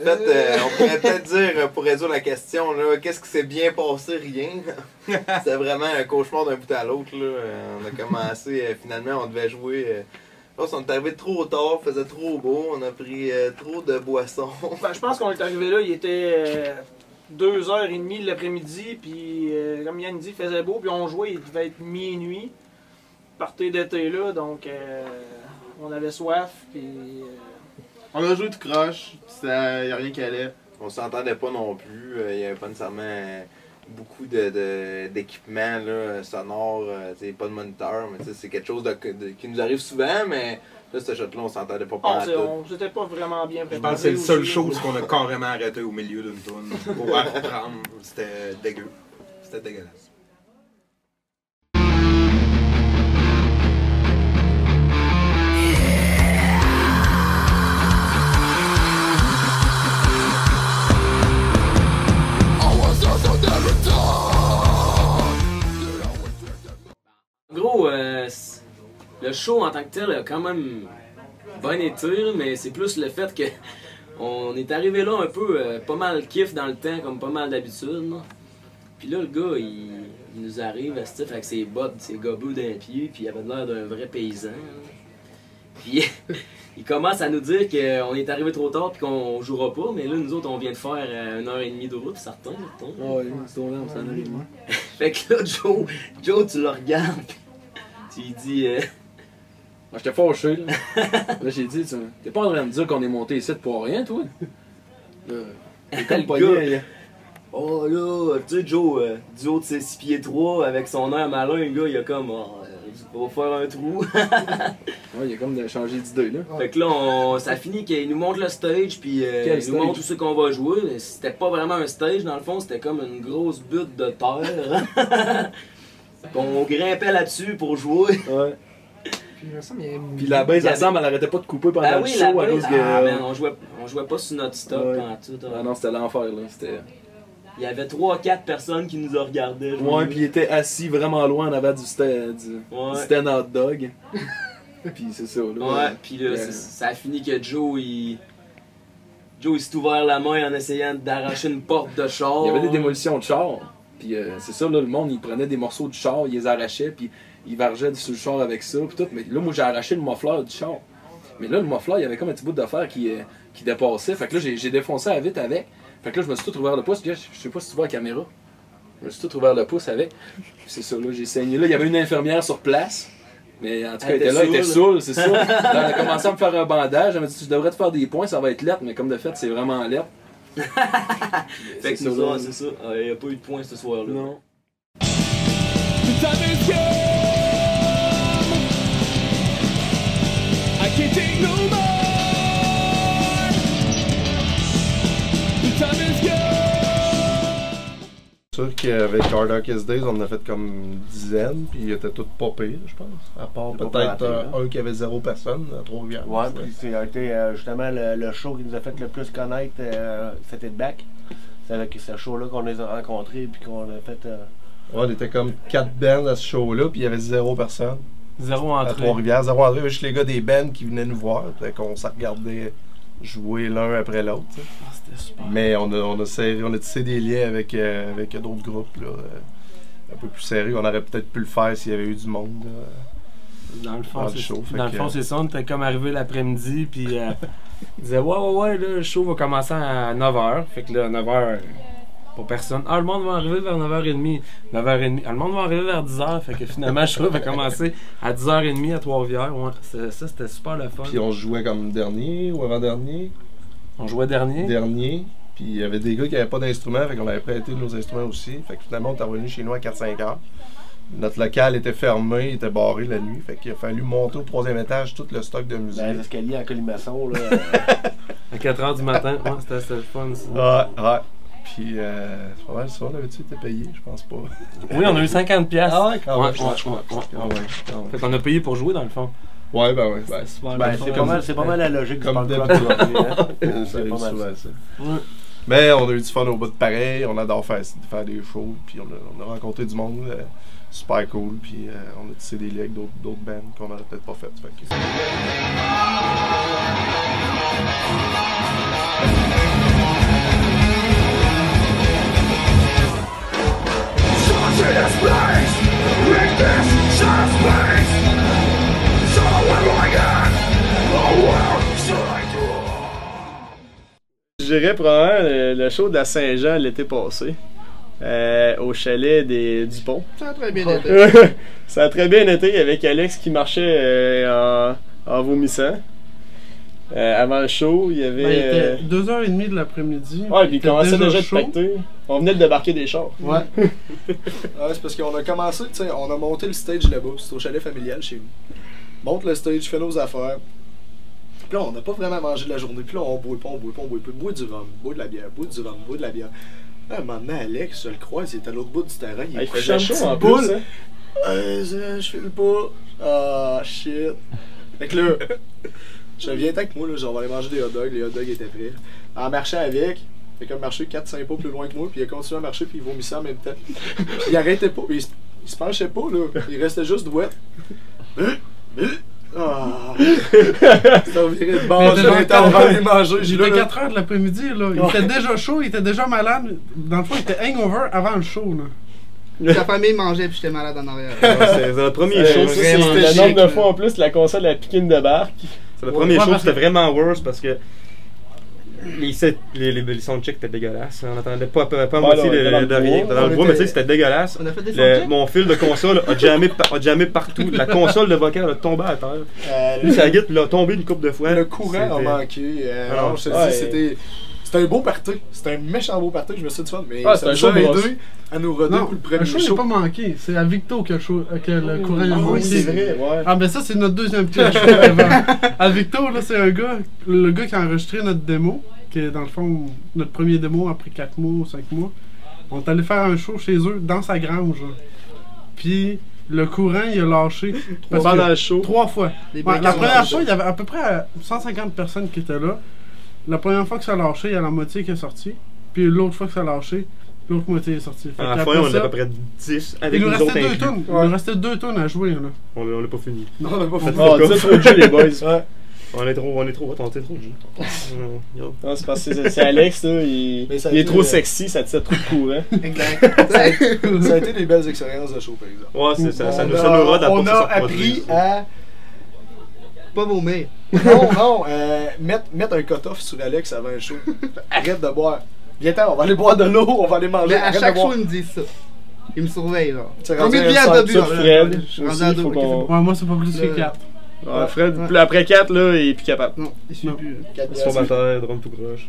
En fait, on pourrait peut-être dire, pour résoudre la question, qu'est-ce qui s'est bien passé? Rien. C'était vraiment un cauchemar d'un bout à l'autre. On a commencé, finalement, on devait jouer. Je pense qu'on est arrivé trop tard, il faisait trop beau, on a pris trop de boissons. Ben, je pense qu'on est arrivé là, il était 2h30 de l'après-midi, puis comme Yann dit, il faisait beau, puis on jouait, il devait être minuit. Party d'été là, donc on avait soif, puis... On a joué tout croche, il n'y a rien qui allait. On s'entendait pas non plus, il n'y avait pas nécessairement beaucoup d'équipements sonores, pas de moniteur, mais c'est quelque chose qui nous arrive souvent, mais là, ce shot-là, on s'entendait pas partout. On s'était pas vraiment bien préparé. Je pense que c'est le seul chose qu'on a carrément arrêté au milieu d'une toune pour reprendre. C'était dégueu. C'était dégueulasse. Gros, le show en tant que tel a quand même bien été, mais c'est plus le fait que on est arrivé là un peu pas mal kiff dans le temps, comme pas mal d'habitude. Puis là, le gars, il nous arrive à Steve avec ses bottes, ses gobus d'un pied, puis il avait l'air d'un vrai paysan. Puis il commence à nous dire qu'on est arrivé trop tard puis qu'on jouera pas, mais là, nous autres, on vient de faire 1h30 de route, ça retombe, ça retombe. Ouais, c'est tombé, on s'en allait. Fait que là, Joe, tu le regardes, tu lui dis... Moi, j'étais fâché, là. Là, j'ai dit, t'es pas en train de me dire qu'on est monté ici pour rien, toi? T'es comme pogné, oh là, tu sais, Joe, du haut de ses 6 pieds 3, avec son air malin, le gars, il a comme... on va faire un trou. Ouais, il a comme changé d'idée, là. Fait que là, ça finit qu'il nous montre le stage, puis il nous montre tout ce qu'on va jouer. C'était pas vraiment un stage, dans le fond, c'était comme une grosse butte de terre. On grimpait là-dessus pour jouer. Ouais. Puis la base ensemble, elle arrêtait pas de couper pendant le show à cause que... man, on jouait pas sur notre stop en tout. Ah non, c'était l'enfer, là. Il y avait 3-4 personnes qui nous regardaient. Ouais, puis il était assis vraiment loin en avant du stand hot dog. Puis c'est ça, là. Ouais, puis là, ça a fini que Joe, il s'est ouvert la main en essayant d'arracher une porte de char. Il y avait des démolitions de char. Puis c'est ça, là, le monde, il prenait des morceaux du char, il les arrachait, puis il vargeait sur le char avec ça, puis tout. Mais là, moi, j'ai arraché le muffler du char. Mais là, le muffler, il y avait comme un petit bout de fer qui dépassait. Fait que là, j'ai défoncé à vite avec. Fait que là, je me suis tout ouvert le pouce. Je sais pas si tu vois la caméra. Je me suis tout ouvert le pouce avec. C'est ça, là, j'ai saigné. Là, il y avait une infirmière sur place. Mais en tout cas, elle était là, elle était saoule, c'est ça. Là, elle a commencé à me faire un bandage. Elle m'a dit, tu devrais te faire des points, ça va être lettre. Mais comme de fait, c'est vraiment lettre. Fait que c'est ça, c'est ça. Il n'y a pas eu de points ce soir-là. Non. C'est sûr qu'avec Hard Darkest Days, on en a fait comme une dizaine, puis ils étaient tous pas pires, je pense. À part peut-être un qui avait 0 personne à Trois-Rivières. Ouais, puis c'était justement le show qui nous a fait le plus connaître, c'était Back. C'est avec ce show-là qu'on les a rencontrés, puis qu'on a fait. Ouais, on était comme 4 bands à ce show-là, puis il y avait 0 personne. 0 entrée. À Trois-Rivières, 0 entrée. Il y avait juste les gars des bands qui venaient nous voir, fait qu'on s'en regardait jouer l'un après l'autre. C'était super. Mais on a tissé des liens avec d'autres groupes là, un peu plus sérieux. On aurait peut-être pu le faire s'il y avait eu du monde dans le fond, dans le fond, c'est ça. On était comme arrivé l'après-midi, puis il disait ouais, là, le show va commencer à 9h. Fait que là, 9h, pour personne. Ah, le monde va arriver vers 9h30. 9h30. Ah, le monde va arriver vers 10h. Fait que finalement, le show va commencer à 10h30 à Trois-Rivières. Ouais, ça, c'était super le fun. Puis on jouait comme dernier ou avant-dernier. On jouait dernier. Dernier. Puis il y avait des gars qui n'avaient pas d'instruments, fait qu'on avait prêté nos instruments aussi. Fait que finalement, on est revenu chez nous à 4-5 heures. Notre local était fermé, il était barré la nuit. Fait qu'il a fallu monter au 3e étage tout le stock de musique. Ben, l'escalier en colimaçon, là. À 4h du matin. Ouais, c'était le fun, ça. Ouais. Puis, c'est pas mal ça, on avait-tu été payé? Je pense pas. Oui, on a eu 50$. Ah ouais, quand même. Fait qu'on a payé pour jouer, dans le fond. Ouais, ben ouais. C'est pas mal la logique comme du d'habitude. C'est pas mal ça. Ouais. Mais on a eu du fun au bout de pareil, on adore faire des shows, puis on a rencontré du monde super cool, puis on a tissé des liens avec d'autres bands qu'on n'aurait peut-être pas fait. Fait que... dirais probablement le show de la Saint-Jean l'été passé. Au chalet des Dupont. Ça a très bien été. Ça a très bien été avec Alex qui marchait en vomissant. Avant le show, il y avait. Ben, il était 2h30 de l'après-midi. Ouais, puis il commençait déjà de chaud. pacter. On venait de débarquer des chars. Ouais. Ouais, c'est parce qu'on a commencé, tu sais, on a monté le stage là-bas. C'est au chalet familial chez nous. Monte le stage, fait nos affaires. Puis là, on n'a pas vraiment mangé de la journée. Puis là, on boit, boit du rhum, boit de la bière, boit du rhum, boit de la bière. Là, un moment donné, Alex, je le croise, il était à l'autre bout du terrain. Il faisait chaud en plus. Je file pas. Ah, shit. Fait que là, je viens avec moi, là, genre, on va aller manger des hot dogs. Les hot dogs étaient prêts. En marchant avec, il a comme marché 4-5 pas plus loin que moi, puis il a continué à marcher, puis il vomissait en même temps. Puis il arrêtait pas, il se penchait pas, là. Il restait juste douette. Ah! Ça virait de bord, on va aller manger. Il était 4h de l'après-midi, là. Il était déjà chaud, il était déjà malade. Dans le fond, il était hangover avant le show, là. Sa famille mangeait puis j'étais malade en arrière. C'est le premier show. C'était le nombre de fois en plus, la console a piqué une de barque. C'est le premier show, c'était vraiment worse parce que les soundchecks étaient dégueulasses. On n'entendait pas moitié de rien. Dans le bois, mais tu sais, c'était dégueulasse. On a fait des soundchecks? Mon fil de console a jamais partout. La console de vocal a tombé à terre. Lui, sa guitare l'a tombé une couple de fois. Le courant a manqué. Non, je te dis, c'était un beau party. C'était un méchant beau party. Je me suis dit fun, mais ça nous a aidé à nous roder pour le premier show. Le show n'est pas manqué. C'est à Victo que le courant a manqué. Oui, c'est vrai, ouais. Ah, ben ça, c'est notre deuxième piège. À Victo, là, c'est le gars qui a enregistré notre démo, qui est dans le fond notre premier démo après 4 mois ou 5 mois. On est allé faire un show chez eux, dans sa grange. Puis le courant, il a lâché pendant le show 3 fois. La première fois, il y avait à peu près 150 personnes qui étaient là. La première fois que ça a lâché, il y a la moitié qui est sortie. Puis l'autre fois que ça a lâché, l'autre moitié est sortie. À la fin, on a à peu près 10 avec il nous nous autres restait 2 inclus. tonnes. Il nous restait 2 tonnes à jouer, là. On l'a pas fini. Non, on l'a pas fait. Oh, c'est trop jeu, les boys. Ouais. On est trop hot, on était trop de jeu. Non, c'est parce que c'est Alex, là, il est trop sexy, ça tire trop de courant. Exact. Ça a été des belles expériences de show, par exemple. Ouais, c'est ça. nous rode à on a appris à pas vomir. Non, mettre un cut-off sur Alex avant un show. Arrête de boire. Viens-t'en, on va aller boire de l'eau, on va aller manger. Mais à chaque show, ils me disent ça. Ils me surveillent, là. Combien de bières t'as bu? Fred, ouais, moi, c'est pas plus que 4. Ouais, Fred, après 4, là, il est plus capable. Non, il suit plus. 4 bières. Formateur, drone tout croche.